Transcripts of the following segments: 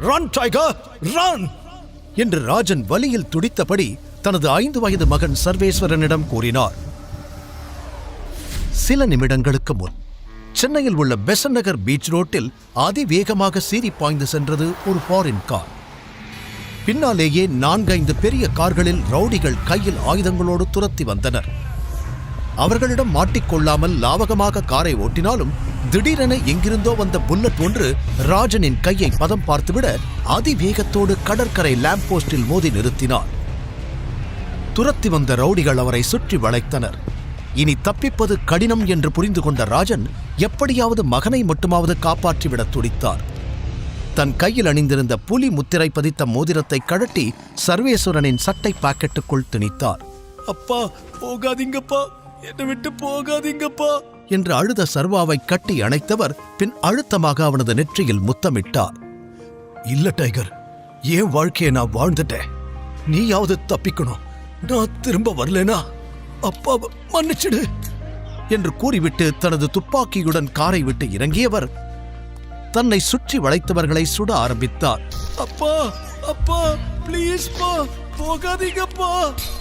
Run tiger run என்று ராஜன் வலியில் துடித்தபடி தனது 5 வயது மகன் சர்வேஸ்வரனிடம் கூறினார். சில நிமிடங்களுக்கு முன் சென்னையில் உள்ள பெசன்ட் நகர் பீச் ரோட்டில் அதிவேகமாக சீறி பாய்ந்து சென்றது ஒரு ஃபாரின் கார். பின்னாலேயே 4-5 பெரிய கார்களில் ரவுடிகள் கையில் ஆயுதங்களோடு துரத்தி வந்தனர். அவர்களிடம் மாட்டிக்கொள்ளாமல் லாவகமாக காரை ஓட்டினாலும் திடீரென எங்கிருந்தோ வந்த புல்லட் ஒன்று ராஜனின் கையை பதம் பார்த்துவிட அதிவேகத்தோடு கடற்கரை லேம்ப் போஸ்டில் மோதி நிறுத்தினார். துரத்தி வந்த ரவுடிகள் அவரை சுற்றி வளைத்தனர். இனி தப்பிப்பது கடினம் என்று புரிந்து கொண்ட ராஜன் எப்படியாவது மகனை மட்டுமாவது காப்பாற்றிவிட துடித்தார். தன் கையில் அணிந்திருந்த புலி முத்திரை பதித்த மோதிரத்தை கழட்டி சர்வேஸ்வரனின் சட்டை பாக்கெட்டுக்குள் திணித்தார். அப்பா, போகாதீங்கப்பா, என்னை விட்டு போகாதீங்கப்பா என்று அழுத சர்வாவை கட்டி அணைத்தவர் பின் அழுத்தமாக அவனது நெற்றியில் முத்தமிட்டார். இல்ல டைகர், ஏன் வாழ்க்கையை நான் வாழ்ந்துட்டேன், நீயாவது தப்பிக்கணும், நான் திரும்ப வரலனா அப்பாவை மன்னிச்சிடு என்று கூறிவிட்டு தனது துப்பாக்கியுடன் காரை விட்டு இறங்கியவர் தன்னை சுற்றி வளைத்தவர்களை சுட ஆரம்பித்தார். அப்பா அப்பா ப்ளீஸ் பா, போகாதீங்கப்பா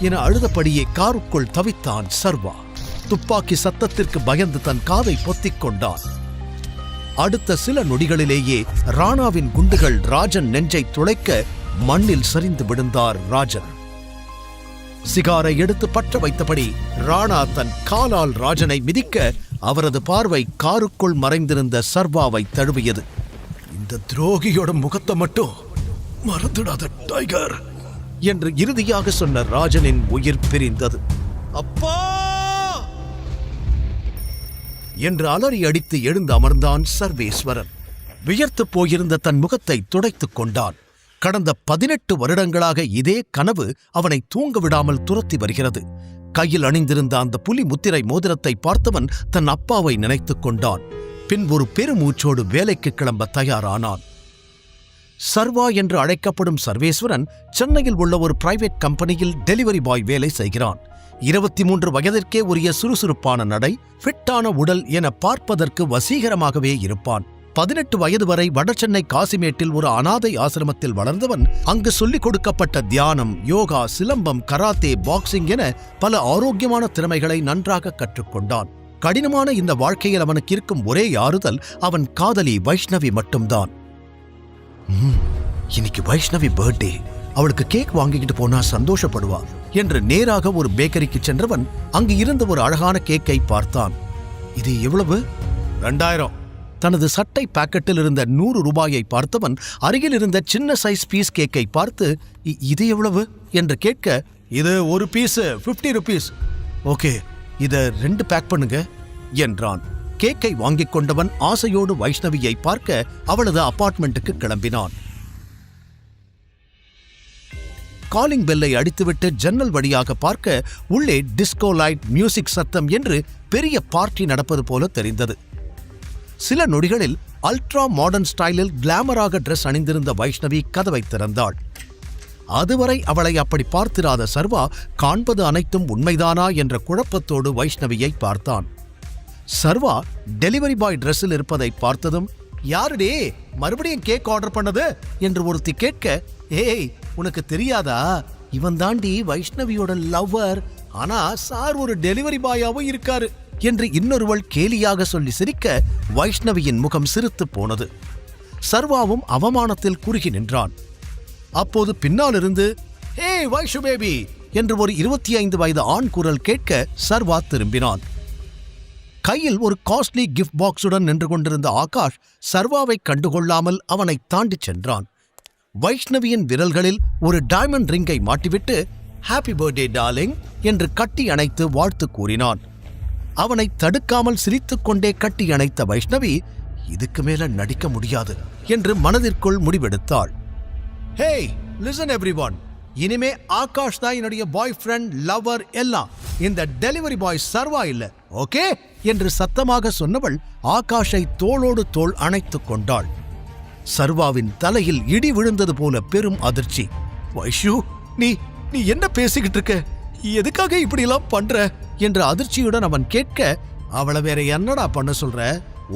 என அழுதபடியே காருக்குள் தவித்தான் சர்வா. துப்பாக்கி சத்தத்திற்கு பயந்து தன் காதை பொத்திக் கொண்டான். அடுத்த சில நொடிகளிலேயே ராணாவின் குண்டுகள் ராஜன் நெஞ்சை துளைக்க மண்ணில் சரிந்து விழுந்தார் ராஜன். சிகாரை எடுத்து பற்ற வைத்தபடி ராணா தன் காலால் ராஜனை மிதிக்க அவரது பார்வை காருக்குள் மறைந்திருந்த சர்வாவை தழுவியது. இந்த துரோகியோட முகத்தை மட்டும் மறந்துடாத டைகர் என்று இறுதியாக சொன்ன ராஜனின் உயிர் பிரிந்தது. அப்பா என்று அலறி அடித்து எழுந்து அமர்ந்தான் சர்வேஸ்வரன். வியர்த்து போயிருந்த தன் முகத்தை துடைத்துக் கொண்டான். கடந்த 18 வருடங்களாக இதே கனவு அவனை தூங்க விடாமல் துரத்தி வருகிறது. கையில் அணிந்திருந்த அந்த புலி முத்திரை மோதிரத்தை பார்த்தவன் தன் அப்பாவை நினைத்துக் கொண்டான். பின் ஒரு பெருமூச்சோடு வேலைக்கு கிளம்ப தயாரானான். சர்வா என்று அழைக்கப்படும் சர்வேஸ்வரன் சென்னையில் உள்ள ஒரு பிரைவேட் கம்பெனியில் டெலிவரி பாய் வேலை செய்கிறான். 23 வயதிற்கே உரிய சுறுசுறுப்பான நடை, ஃபிட்டான உடல் என பார்ப்பதற்கு வசீகரமாகவே இருப்பான். 18 வயது வரை வடசென்னை காசிமேட்டில் ஒரு அனாதை ஆசிரமத்தில் வளர்ந்தவன் அங்கு சொல்லிக் கொடுக்கப்பட்ட தியானம், யோகா, சிலம்பம், கராத்தே, பாக்ஸிங் என பல ஆரோக்கியமான திறமைகளை நன்றாக கற்றுக்கொண்டான். கடினமான இந்த வாழ்க்கையில் அவனுக்கு இருக்கும் ஒரே ஆறுதல் அவன் காதலி வைஷ்ணவி மட்டும்தான். இன்னைக்கு வைஷ்ணவி பர்த்டே, அவளுக்கு கேக் வாங்கிக்கிட்டு போனா சந்தோஷப்படுவா என்று நேராக ஒரு பேக்கரிக்கு சென்றவன் அங்கு இருந்த ஒரு அழகான கேக்கை பார்த்தான். இது எவ்வளவு? 2000. தனது சட்டை பாக்கெட்டில் இருந்த 100 ரூபாயை பார்த்தவன் அருகில் இருந்த சின்ன சைஸ் பீஸ் கேக்கை பார்த்து இது எவ்வளவு என்று கேட்க, இது ஒரு பீஸ் 50 rupees. ஓகே, இத 2 பேக் பண்ணுங்க என்றான். கேக்கை வாங்கிக் கொண்டவன் ஆசையோடு வைஷ்ணவியை பார்க்க அவளது அபார்ட்மெண்ட்டுக்கு கிளம்பினான். காலிங் பெல்லை அடித்துவிட்டு ஜன்னல் வழியாக பார்க்க உள்ளே டிஸ்கோ லைட், மியூசிக் சத்தம் என்று பெரிய பார்ட்டி நடப்பது போல தெரிந்தது. சில நொடிகளில் அல்ட்ரா மாடர்ன் ஸ்டைலில் கிளாமராக டிரெஸ் அணிந்திருந்த வைஷ்ணவி கதவை திறந்தாள். அதுவரை அவளை அப்படி பார்த்திராத சர்வா காண்பது அனைத்தும் உண்மைதானா என்ற குழப்பத்தோடு வைஷ்ணவியை பார்த்தான். சர்வா டெலிவரி பாய் டிரெஸ்ஸில் இருப்பதை பார்த்ததும், யாருடே மறுபடியும் கேக் ஆர்டர் பண்ணது என்று ஒருத்தி கேட்க, ஏய் உனக்கு தெரியாதா, இவன் தாண்டி வைஷ்ணவியோட லவ்வர், ஆனா சார் ஒரு டெலிவரி பாயாவும் இருக்காரு என்று இன்னொருவள் கேலியாக சொல்லி சிரிக்க வைஷ்ணவியின் முகம் சிரித்து போனது. சர்வாவும் அவமானத்தில் குறுகி நின்றான். அப்போது பின்னாலிருந்து, ஹே வைஷு பேபி என்று ஒரு 25 வயது ஆண் குரல் கேட்க சர்வா திரும்பினான். கையில் ஒரு காஸ்ட்லி கிஃப்ட் பாக்ஸுடன் நின்று கொண்டிருந்த ஆகாஷ் சர்வாவை கண்டுகொள்ளாமல் அவனை தாண்டி சென்றான். வைஷ்ணவியின் விரல்களில் ஒரு டைமண்ட் ரிங்கை மாட்டிவிட்டு, ஹாப்பி பர்த்டே டார்லிங் என்று கட்டி அணைத்து வாழ்த்து கூறினான். அவனை தடுக்காமல் சிரித்துக்கொண்டே கட்டி அணைத்த வைஷ்ணவி, இதுக்கு மேல நடிக்க முடியாது என்று மனதிற்குள் முடிவெடுத்தாள். ஹேய் லிசன் எவ்ரிவன், இனிமே ஆகாஷ் தான் என்னுடைய பாய் ஃப்ரெண்ட், லவர் எல்லாம், இந்த டெலிவரி பாய் சர்வா இல்ல, ஓகே என்று சத்தமாக சொன்னவள் ஆகாஷை தோளோடு தோள் அணைத்துக் கொண்டாள். சர்வாவின் தலையில் இடி விழுந்தது போல பெரும் அதிர்ச்சி. வைஷு, நீ நீ என்ன பேசிக்கிட்டு இருக்க, எதுக்காக இப்படி எல்லாம் பண்ற என்ற அதிர்ச்சியுடன் அவன் கேட்க, அவளை வேற என்னடா பண்ண சொல்ற,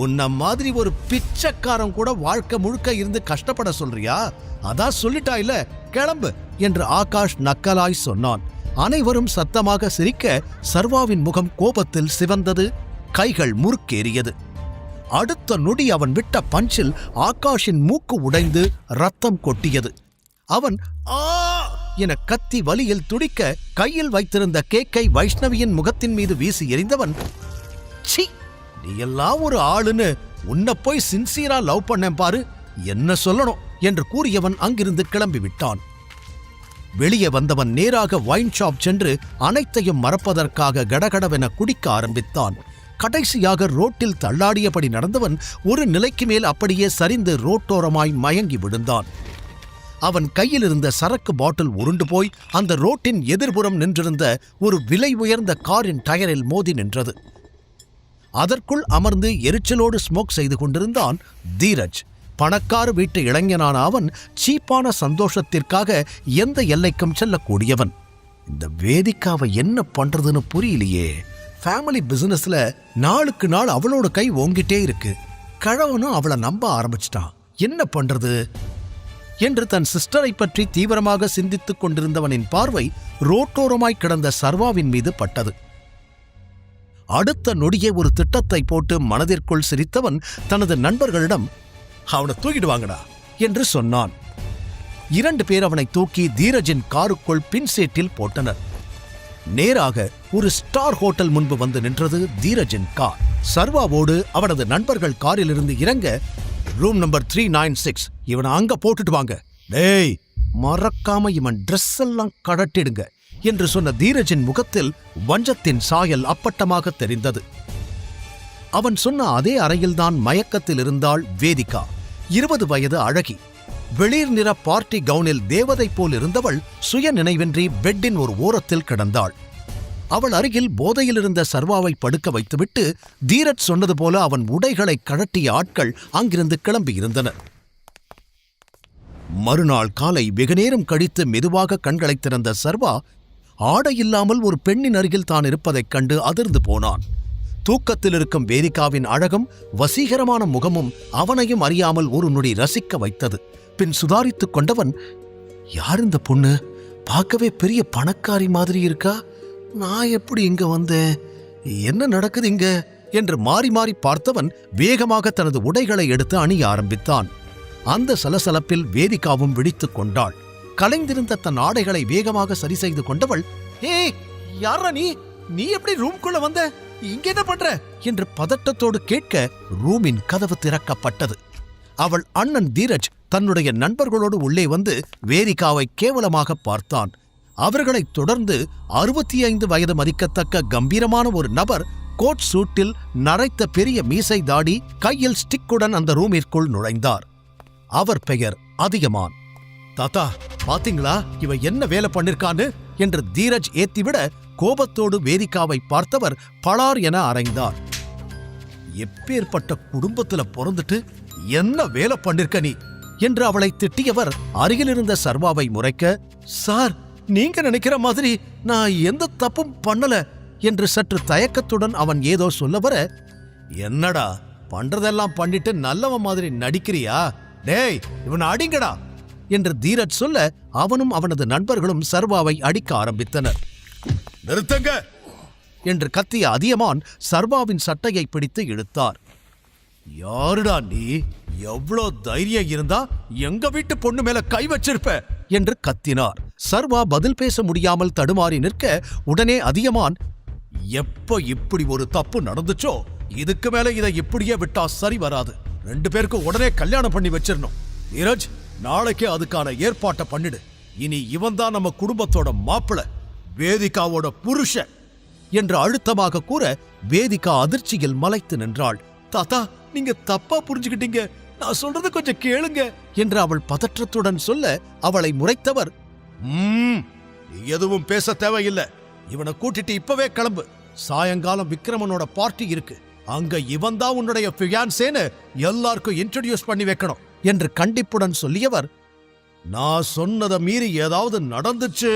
உன்ன மாதிரி ஒரு பிச்சைக்காரன் கூட வாழ்க்கை முழுக்க இருந்து கஷ்டப்பட சொல்றியா? அதான் சொல்லிட்டா இல்ல, கிளம்பு என்று ஆகாஷ் நக்கலாய் சொன்னான். அனைவரும் சத்தமாக சிரிக்க சர்வாவின் முகம் கோபத்தில் சிவந்தது, கைகள் முறுக்கேறியது. அடுத்த நொடி அவன் விட்ட பஞ்சில் ஆகாஷின் மூக்கு உடைந்து ரத்தம் கொட்டியது. அவன் ஆ என கத்தி வலியில் துடிக்க கையில் வைத்திருந்த கேக்கை வைஷ்ணவியின் முகத்தின் மீது வீசி எறிந்தவன், சீ, நீ எல்லாம் ஒரு ஆளுன்னு உன்னை போய் சின்சியரா லவ் பண்ணேன் பாரு, என்ன சொல்லணும் என்று கூறியவன் அங்கிருந்து கிளம்பி விட்டான். வெளியே வந்தவன் நேராக வைன் ஷாப் சென்று அனைத்தையும் மறப்பதற்காக கடகடவென குடிக்க ஆரம்பித்தான். கடைசியாக ரோட்டில் தள்ளாடியபடி நடந்தவன் ஒரு நிலைக்கு மேல் அப்படியே சரிந்து ரோட்டோரமாய் மயங்கி விழுந்தான். அவன் கையில் இருந்த சரக்கு பாட்டில் உருண்டு போய் அந்த ரோட்டின் எதிர்புறம் நின்றிருந்த ஒரு விலை உயர்ந்த காரின் டயரில் மோதி நின்றது. அதற்குள் அமர்ந்து எரிச்சலோடு ஸ்மோக் செய்து கொண்டிருந்தான் தீரஜ். பணக்கார வீட்டு இளைஞனான அவன் சீப்பான சந்தோஷத்திற்காக எந்த எல்லைக்கும் செல்லக்கூடியவன். இந்த வேதிக்காவை என்ன பண்றதுன்னு புரியலையே. ஃபேமிலி பிசினஸ்ல நாளுக்கு நாள் அவளோட கை ஓங்கிட்டே இருக்கு. கழவனும் அவளை நம்ப ஆரம்பிச்சிட்டான். என்ன பண்றது என்று தன் சிஸ்டரை பற்றி தீவிரமாக சிந்தித்துக் கொண்டிருந்தவனின் பார்வை ரோட்டோரமாய் கிடந்த சர்வாவின் மீது பட்டது. அடுத்த நொடியே ஒரு திட்டத்தை போட்டு மனதிற்குள் சிரித்தவன் தனது நண்பர்களிடம், அவனை தூக்கிடுவாங்கடா என்று சொன்னான். 2 பேர் அவனை தூக்கி தீரஜின் காருக்குள் பின்சேட்டில் போட்டனர். நேராக ஒரு ஸ்டார் ஹோட்டல் முன்பு வந்து நின்றது தீரஜின் கார். சர்வாவோடு அவனது நண்பர்கள் காரிலிருந்து இறங்க, ரூம் நம்பர் 396, இவனை அங்க போட்டுட்டு வாங்க, டேய் மறக்காம இவன் ட்ரெஸ் எல்லாம் கடட்டிடுங்க என்று சொன்ன தீரஜின் முகத்தில் வஞ்சத்தின் சாயல் அப்பட்டமாக தெரிந்தது. அவன் சொன்ன அதே அறையில்தான் மயக்கத்தில் இருந்தாள் வேதிகா. 20 வயது அழகி. வெளிர் நிற பார்ட்டி கவுனில் தேவதை போல் இருந்தவள் சுய நினைவின்றி பெட்டின் ஒரு ஓரத்தில் கிடந்தாள். அவள் அருகில் போதையில் இருந்த சர்வாவை படுக்க வைத்துவிட்டு தீரஜ் சொன்னது போல அவன் உடைகளை கழட்டிய ஆட்கள் அங்கிருந்து கிளம்பியிருந்தனர். மறுநாள் காலை வெகுநேரம் கழித்து மெதுவாக கண்களை திறந்த சர்வா ஆடையில்லாமல் ஒரு பெண்ணின் அருகில் தான் இருப்பதைக் கண்டு அதிர்ந்து போனான். தூக்கத்தில் இருக்கும் வேதிகாவின் அழகும் வசீகரமான முகமும் அவனையும் அறியாமல் ஒரு நொடி ரசிக்க வைத்தது. பின் சுதாரித்துக் கொண்டவன், யார் இந்த பொண்ணு? பார்க்கவே பெரிய பணக்காரி மாதிரி இருக்கா. நான் எப்படி இங்க வந்தேன்? என்ன நடக்குது இங்க என்று மாறி மாறி பார்த்தவன் வேகமாக தனது உடைகளை எடுத்து அணிய ஆரம்பித்தான். அந்த சலசலப்பில் வேதிகாவும் விழித்துக் கொண்டாள். கலைந்திருந்த தன் ஆடைகளை வேகமாக சரி செய்து கொண்டவள், ஏய் யாரா நீ? நீ எப்படி ரூம்குள்ள வந்த? இங்க என்ன பண்ற என்று பதட்டத்தோடு கேட்க ரூமின் கதவு திறக்கப்பட்டது. அவள் அண்ணன் தீரஜ் தன்னுடைய நண்பர்களோடு உள்ளே வந்து வேதிகாவை கேவலமாக பார்த்தான். அவர்களைத் தொடர்ந்து 65 வயது மதிக்கத்தக்க கம்பீரமான ஒரு நபர் கோட் சூட்டில் நரைத்த பெரிய மீசை தாடி கையில் ஸ்டிக்குடன் அந்த ரூமிற்குள் நுழைந்தார். அவர் பெயர் அதியமான். தாத்தா பாத்தீங்களா இவ என்ன வேலை பண்ணிருக்கான்னு என்று தீரஜ் ஏத்திவிட கோபத்தோடு வேதிகாவை பார்த்தவர் பளார் என அறைந்தார். எப்பேற்பட்ட குடும்பத்துல பிறந்துட்டு என்ன வேலை பண்ணிருக்க நீ என்று அவளை திட்டியவர் அருகிலிருந்த சர்வாவை முறைக்க, சார் நீங்க நினைக்கிற மாதிரி நான் எந்த தப்பும் பண்ணல என்று சற்று தயக்கத்துடன் அவன் ஏதோ சொல்ல வர, என்னடா பண்றதெல்லாம் பண்ணிட்டு நல்லவன் மாதிரி நடிக்கிறியா? டேய் இவன் அடிங்கடா என்று தீரஜ் சொல்ல அவனும் அவனது நண்பர்களும் சர்வாவை அடிக்க ஆரம்பித்தனர். நிறுத்துங்க என்று கத்திய அதியமான் சர்வாவின் சட்டையை பிடித்து இழுத்தார். யாருடா நீ? எவ்வளோ தைரியம் இருந்தா எங்க வீட்டு பொண்ணு மேல கை வச்சிருப்ப என்று கத்தினார். சர்வா பதில் பேச முடியாமல் தடுமாறி நிற்க உடனே அதியமான், எப்ப இப்படி ஒரு தப்பு நடந்துச்சோ இதுக்கு மேல இதை இப்படியே விட்டா சரி வராது. 2 பேருக்கு உடனே கல்யாணம் பண்ணி வச்சிடணும். தீரஜ் நாளைக்கே அதுக்கான ஏற்பாட்டை பண்ணிடு. இனி இவன் தான் நம்ம குடும்பத்தோட மாப்பிள, வேதிகாவோட புருஷன் என்று அழுத்தமாக கூற வேதிகா அதிர்ச்சியில் மலைத்து நின்றாள். தாத்தா நீங்க தப்பா புரிஞ்சுக்கிட்டீங்க, நான் சொல்றது கொஞ்சம் கேளுங்க என்று அவள் பதற்றத்துடன் சொல்ல அவளை முறைத்தவர், எதுவும் பேச தேவையில்லை, இவனை கூட்டிட்டு இப்பவே கிளம்பு. சாயங்காலம் விக்ரமனோட பார்ட்டி இருக்கு, அங்க இவன் தான் உன்னுடைய ஃபியான்சேன்னு எல்லாருக்கும் இன்ட்ரோடியூஸ் பண்ணி வைக்கணும் என்று கண்டிப்புடன் சொல்லியவர், நான் சொன்னதை மீறி ஏதாவது நடந்துச்சு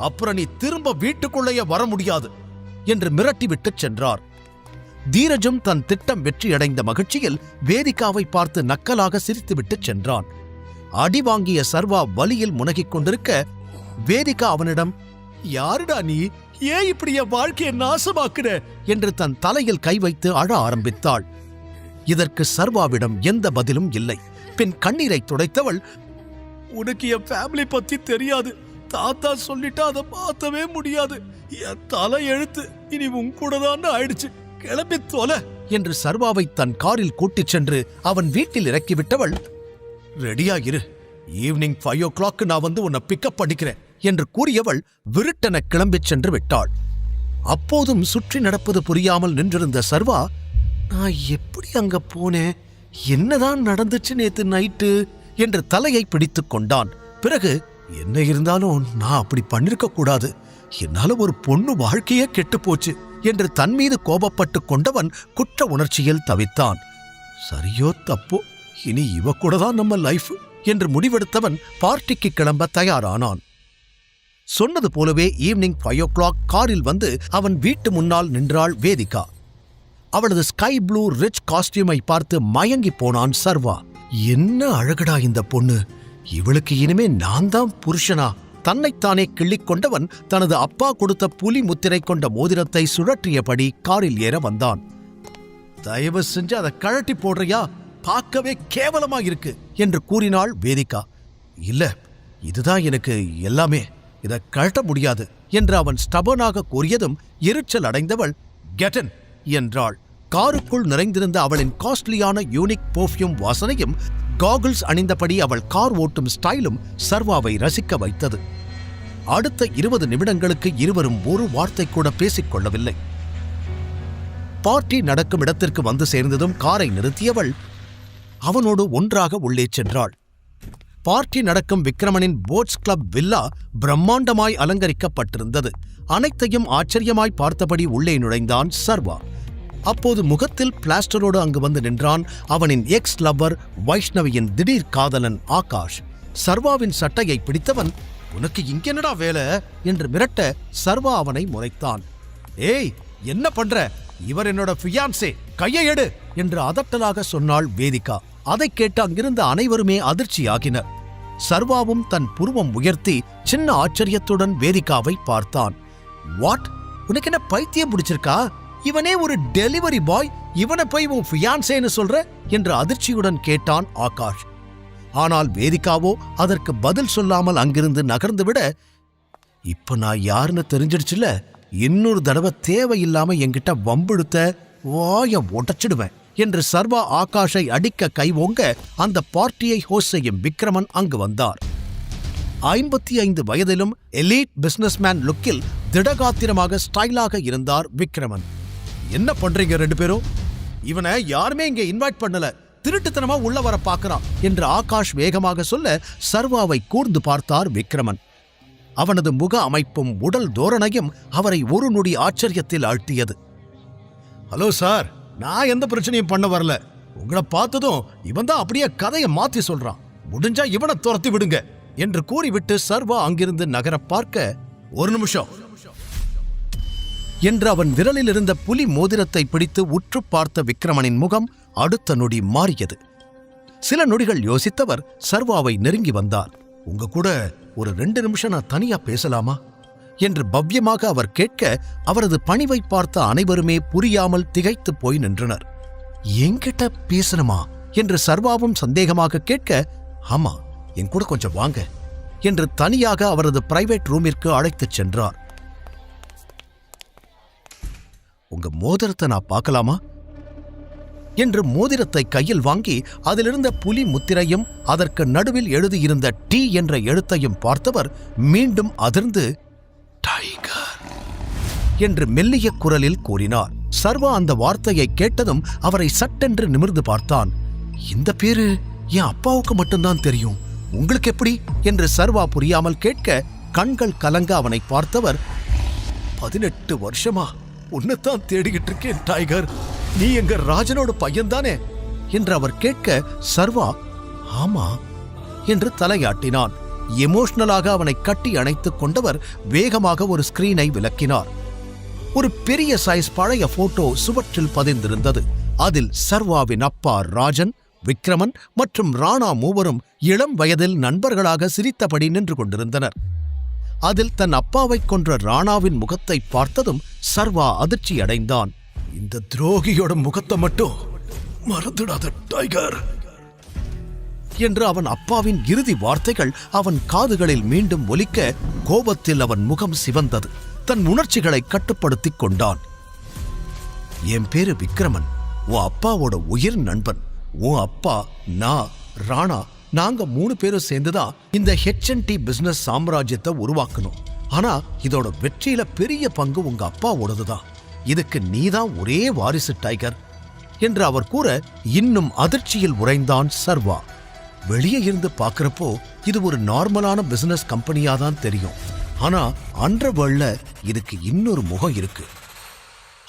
அப்புறம் நீ திரும்ப வீட்டுக்குள்ளேயே வர முடியாது என்று மிரட்டிவிட்டு சென்றார். தீரஜும் தன் திட்டம் வெற்றியடைந்த மகிழ்ச்சியில் வேதிகாவை பார்த்து நக்கலாக சிரித்துவிட்டு சென்றான். அடி வாங்கிய சர்வா வலியில் முனகிக் கொண்டிருக்க வேதிகா அவனிடம், யாருடா நீ, ஏன் இப்படி என் வாழ்க்கையை நாசமாக்குற என்று தன் தலையில் கை வைத்து அழ ஆரம்பித்தாள். இதற்கு சர்வாவிடம் எந்த பதிலும் இல்லை. பின் கண்ணீரை துடைத்தவள், உனக்கு என் ஃபேமிலி பத்தி தெரியாது, தாத்தா சொல்லிட்டா அதை மாத்தவே முடியாது, என் தலை எழுத்து இனி உன் கூட தான் ஆயிடுச்சு, கிளம்பி தொலை என்று சர்வாவை தன் காரில் கூட்டிச் சென்று அவன் வீட்டில் இறக்கிவிட்டவள், ரெடியா இரு, ஈவினிங் 5 o'clock நான் வந்து உன்னை பிக்கப் பண்ணிக்கிறேன் என்று கூறியவள் விருட்டென கிளம்பிச் சென்று விட்டாள். அப்போதும் சுற்றி நடப்பது புரியாமல் நின்றிருந்த சர்வா, நான் எப்படி அங்க போனேன், என்னதான் நடந்துச்சு நேத்து நைட்டு என்று தலையை பிடித்துக் கொண்டான். பிறகு, என்ன இருந்தாலும் நான் அப்படி பண்ணிருக்க கூடாது, என்னால ஒரு பொண்ணு வாழ்க்கையே கெட்டு போச்சு என்று தன் மீது கோபப்பட்டு கொண்டவன் குற்ற உணர்ச்சியில் தவித்தான். சரியோ தப்போ, இனி இவ கூட தான் நம்ம லைஃப் என்று முடிவெடுத்தவன் பார்ட்டிக்கு கிளம்ப தயாரானான். சொன்னது போலவே ஈவினிங் 5 o'clock காரில் வந்து அவன் வீட்டு முன்னால் நின்றாள் வேதிகா. அவளது ஸ்கை ப்ளூ ரிச் காஸ்டியூமை பார்த்து மயங்கி போனான் சர்வா. என்ன அழகடா இந்த பொண்ணு, இவளுக்கு இனிமே நான் தான் புருஷனா? தன்னைத்தானே கிள்ளிக் கொண்டவன் தனது அப்பா கொடுத்த புலி முத்திரை கொண்ட மோதிரத்தை சுழற்றியபடி காரில் ஏற வந்தான். தயவு செஞ்சு அதை கழட்டி போடுறியா, பார்க்கவே கேவலமா இருக்கு என்று கூறினாள் வேதிகா. இல்ல, இதுதான் எனக்கு எல்லாமே, இதை கழட்ட முடியாது என்று அவன் ஸ்டபனாக கூறியதும் எரிச்சல் அடைந்தவள், கெட்டன் என்றாள். காருக்குள் நிறைந்திருந்த அவளின் காஸ்ட்லியான யூனிக் பெர்ஃப்யூம் வாசனையும் காகிள்ஸ் அணிந்தபடி அவள் கார் ஓட்டும் ஸ்டைலும் சர்வாவை ரசிக்க வைத்தது. அடுத்த 20 நிமிடங்களுக்கு இருவரும் ஒரு வார்த்தை கூட பேசிக்கொள்ளவில்லை. பார்ட்டி நடக்கும் இடத்திற்கு வந்து சேர்ந்ததும் காரை நிறுத்தியவள் அவனோடு ஒன்றாக உள்ளே சென்றாள். பார்ட்டி நடக்கும் விக்ரமனின் போட்ஸ் கிளப் வில்லா பிரம்மாண்டமாய் அலங்கரிக்கப்பட்டிருந்தது. அனைத்தையும் ஆச்சரியமாய் பார்த்தபடி உள்ளே நுழைந்தான் சர்வா. அப்போது முகத்தில் பிளாஸ்டரோடு அங்கு வந்து நின்றான் அவனின் எக்ஸ் லவ்வர் வைஷ்ணவியின் திடீர் காதலன் ஆகாஷ். சர்வாவின் சட்டையை பிடித்தவன், உனக்கு இங்கென்னடா வேலை என்று மிரட்ட சர்வா அவனை முறைத்தான். ஏய், என்ன பண்ற, இவர் என்னோட ஃபியான்சே, கையை எடு என்று அதட்டலாக சொன்னாள் வேதிகா. அதைக் கேட்டு அங்கிருந்த அனைவருமே அதிர்ச்சியாகினர். சர்வாவும் தன் புருவம் உயர்த்தி சின்ன ஆச்சரியத்துடன் வேதிகாவை பார்த்தான். வாட், உனக்கு என்ன பைத்தியம் பிடிச்சிருக்கா? இவனே ஒரு டெலிவரி பாய், இவனை போய் உன் ஃபியான்சேன்னு சொல்ற என்று அதிர்ச்சியுடன் கேட்டான் ஆகாஷ். ஆனால் வேதிகாவோ அதற்கு பதில் சொல்லாமல் அங்கிருந்து நகர்ந்துவிட, இப்ப நான் யாருன்னு தெரிஞ்சிடுச்சுல, இன்னொரு தடவை தேவையில்லாம என்கிட்ட வம்பிழுத்த வாய உடைச்சிடுவேன் என்று சர்வா ஆகாஷை அடிக்க கை ஓங்க அந்த பார்ட்டியை ஹோஸ்ட் செய்யும் விக்ரமன் அங்கு வந்தார். 55 வயதிலும் எலீட் பிசினஸ்மேன் லுக்கில் திடகாத்திரமாக ஸ்டைலாக இருந்தார் விக்ரமன். என்ன பண்றீங்க ரெண்டு பேரும்? இவனை யாருமே இங்க இன்வைட் பண்ணல, திருட்டுத்தனமா உள்ள வர பார்க்கறான் என்று ஆகாஷ் வேகமாக சொல்ல சர்வாவை கூர்ந்து பார்த்தார் விக்ரமன். அவனது முக அமைப்பும் உடல் தோரணையும் அவரை ஒரு நொடி ஆச்சரியத்தில் ஆழ்த்தியது. ஹலோ சார், நான் எந்த பிரச்சனையும் பண்ண வரல, உங்களை பார்த்ததும் இவன் தான் அப்படியே கதையை மாத்தி சொல்றான், முடிஞ்சா இவனை துரத்தி விடுங்க என்று கூறிவிட்டு சர்வா அங்கிருந்து நகர பார்க்க, ஒரு நிமிஷம் என்று அவன் விரலில் இருந்த புலி மோதிரத்தை பிடித்து உற்று பார்த்த விக்ரமனின் முகம் அடுத்த நொடி மாறியது. சில நொடிகள் யோசித்தவர் சர்வாவை நெருங்கி வந்தார். உங்க கூட ஒரு 2 நிமிஷம் நான் தனியா பேசலாமா என்று பவ்யமாக அவர் கேட்க, அவரது பணிவை பார்த்த அனைவருமே புரியாமல் திகைத்து போய் நின்றனர். என்கிட்ட பேசணுமா என்று சர்வாவும் சந்தேகமாக கேட்க, ஆமா, என் கூட கொஞ்சம் வாங்க என்று தனியாக அவரது பிரைவேட் ரூமிற்கு அழைத்துச் சென்றார். உங்க மோதிரத்தை நான் பார்க்கலாமா என்று மோதிரத்தை கையில் வாங்கி அதிலிருந்த புலி முத்திரையும் அதற்கு நடுவில் எழுதியிருந்த டி என்ற எழுத்தையும் பார்த்தவர் மீண்டும் அதிர்ந்து, டைகர் என்று மெல்லிய குரலில் கூறினார். சர்வா அந்த வார்த்தையை கேட்டதும் அவரை சட்டென்று நிமிர்ந்து பார்த்தான். இந்த பேரு என் அப்பாவுக்கு மட்டும்தான் தெரியும், உங்களுக்கு எப்படி என்று சர்வா புரியாமல் கேட்க, கண்கள் கலங்க அவனை பார்த்தவர், 18 வருஷமா உன்னைத்தான் தேடிக்கிட்டு இருக்கேன் டைகர், நீ எங்க ராஜனோட பையன்தானே என்று அவர் கேட்க, சர்வா ஆமா என்று தலையாட்டினான். எமோஷனலாக அவனை கட்டி அணைத்துக் கொண்டவர் வேகமாக ஒரு ஸ்கிரீனை விலக்கினார். ஒரு பெரிய சைஸ் பழைய போட்டோ சுவற்றில் பதிந்திருந்தது. அதில் சர்வாவின் அப்பா ராஜன், விக்ரமன் மற்றும் ராணா மூவரும் இளம் வயதில் நண்பர்களாக சிரித்தபடி நின்று கொண்டிருந்தனர். அதில் தன் அப்பாவை கொன்ற ராணாவின் முகத்தை பார்த்ததும் சர்வா அதிர்ச்சி அடைந்தான். இந்த துரோகியோட முகத்தை மட்டும் மறந்துடாத டைகர் என்று அவன் அப்பாவின் இறுதி வார்த்தைகள் அவன் காதுகளில் மீண்டும் ஒலிக்க கோபத்தில் அவன் முகம் சிவந்தது. தன் உணர்ச்சிகளை கட்டுப்படுத்திக் கொண்டான். என் பேரு விக்ரமன், உன் அப்பாவோட உயிர் நண்பன். உன் அப்பா, நான், ராணா, நாங்க 3 பேரும் சேர்ந்துதான் இந்த H&T பிசினஸ் சாம்ராஜ்யத்தை உருவாக்கணும். ஆனா இதோட வெற்றியில பெரிய பங்கு உங்க அப்பாவோடதுதான். இதுக்கு நீதான் ஒரே வாரிசு டைகர் என்று அவர் கூற இன்னும் அதிர்ச்சியில் உறைந்தான் சர்வா. வெளியே இருந்து பார்க்கிறப்போ இது ஒரு நார்மலான பிசினஸ் கம்பெனியா தான் தெரியும். ஆனா அண்டர்வேர்ல்ட்ல இதுக்கு இன்னொரு முகம் இருக்கு.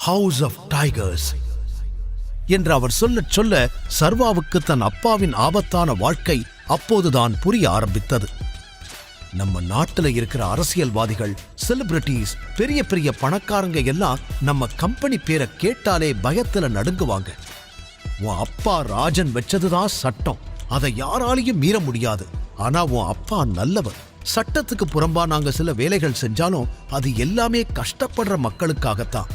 ஹவுஸ் ஆஃப் டைகர்ஸ் என்று அவர் சொல்லச் சொல்ல சர்வாவுக்கு தன் அப்பாவின் ஆபத்தான வாழ்க்கை அப்போதுதான் புரிய ஆரம்பித்தது. நம்ம நாட்டுல இருக்கிற அரசியல்வாதிகள், செலிபிரிட்டிஸ், பெரிய பெரிய பணக்காரங்க எல்லாம் நம்ம கம்பெனி பேரை கேட்டாலே பயத்துல நடுங்குவாங்க. உன் அப்பா ராஜன் வச்சதுதான் சட்டம், அதை யாராலையும் மீற முடியாது. ஆனா உன் அப்பா நல்லவர். சட்டத்துக்கு புறம்பா நாங்க சில வேலைகள் செஞ்சாலும் அது எல்லாமே கஷ்டப்படுற மக்களுக்காகத்தான்.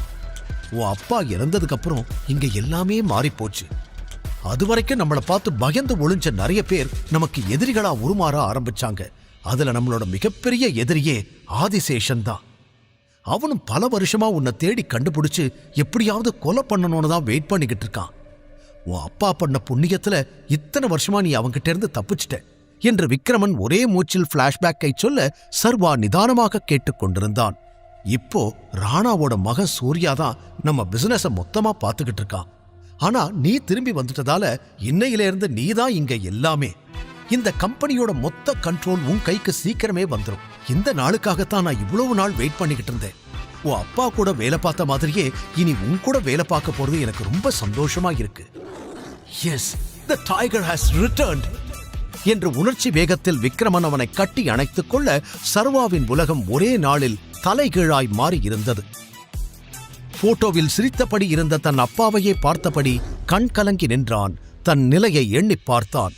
உன் அப்பா இறந்ததுக்கு அப்புறம் இங்க எல்லாமே மாறி போச்சு. அதுவரைக்கும் நம்மளை பார்த்து பயந்து ஒளிஞ்ச நிறைய பேர் நமக்கு எதிரிகளா உருமாற ஆரம்பிச்சாங்க. அதுல நம்மளோட மிகப்பெரிய எதிரியே ஆதிசேஷன் தான். அவனும் பல வருஷமா உன்னை தேடி கண்டுபிடிச்சு எப்படியாவது கொலை பண்ணணும்னு தான் வெயிட் பண்ணிக்கிட்டு இருக்கான். உன் அப்பா பண்ண புண்ணியத்துல இத்தனை வருஷமா நீ அவங்கிட்ட இருந்து தப்பிச்சிட்ட என்று விக்ரமன் ஒரே மூச்சில் பிளாஷ்பேக்கை சொல்ல சர்வா நிதானமாக கேட்டுக்கொண்டிருந்தான். இப்போ ராணாவோட மகன் சூர்யா தான் நம்ம பிசினஸ மொத்தமா பார்த்துக்கிட்டு இருக்கான். ஆனா நீ திரும்பி வந்துட்டதால இன்னையிலிருந்து நீ தான் இங்க எல்லாமே. இந்த கம்பெனியோட மொத்த கண்ட்ரோல் உன் கைக்கு சீக்கிரமே வந்துடும். இந்த நாளுக்காகத்தான் நான் இவ்வளவு நாள் வெயிட் பண்ணிக்கிட்டு இருந்தேன். உன் அப்பா கூட வேலை பார்த்த மாதிரியே இனி உன் கூட வேலை பார்க்க போறது எனக்கு ரொம்ப சந்தோஷமா இருக்கு. Yes, the tiger has returned என்று உணர்ச்சி வேகத்தில் விக்ரமன் அவனை கட்டி அணைத்துக் கொள்ள சர்வாவின் உலகம் ஒரே நாளில் தலைகீழாய் மாறி இருந்தது. போட்டோவில் சிரித்தபடி இருந்த தன் அப்பாவையே பார்த்தபடி கண் கலங்கி நின்றான். தன் நிலையை எண்ணி பார்த்தான்.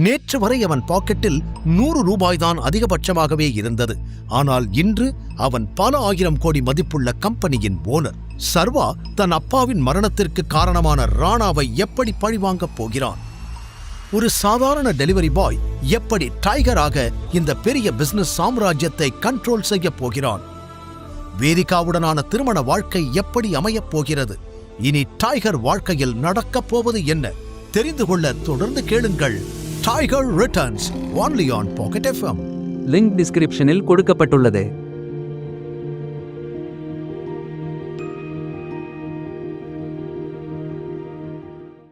நேற்று வரை அவன் பாக்கெட்டில் 100 ரூபாய்தான் அதிகபட்சமாகவே இருந்தது. ஆனால் இன்று அவன் பல 1000 கோடி மதிப்புள்ள கம்பெனியின் ஓனர். சர்வா தன் அப்பாவின் மரணத்திற்கு காரணமான ராணாவை எப்படி பழிவாங்கப் போகிறான்? ஒரு சாதாரண டெலிவரி பாய் எப்படி டைகராக இந்த பெரிய பிசினஸ் சாம்ராஜ்யத்தை கண்ட்ரோல் செய்ய போகிறான்? வேதிகாவுடனான திருமண வாழ்க்கை எப்படி அமையப் போகிறது? இனி டைகர் வாழ்க்கையில் நடக்கப் போவது என்ன? தெரிந்து கொள்ள தொடர்ந்து கேளுங்கள். Tiger returns only on Pocket FM. Link டிஸ்கிரிப்ஷனில் கொடுக்கப்பட்டுள்ளது.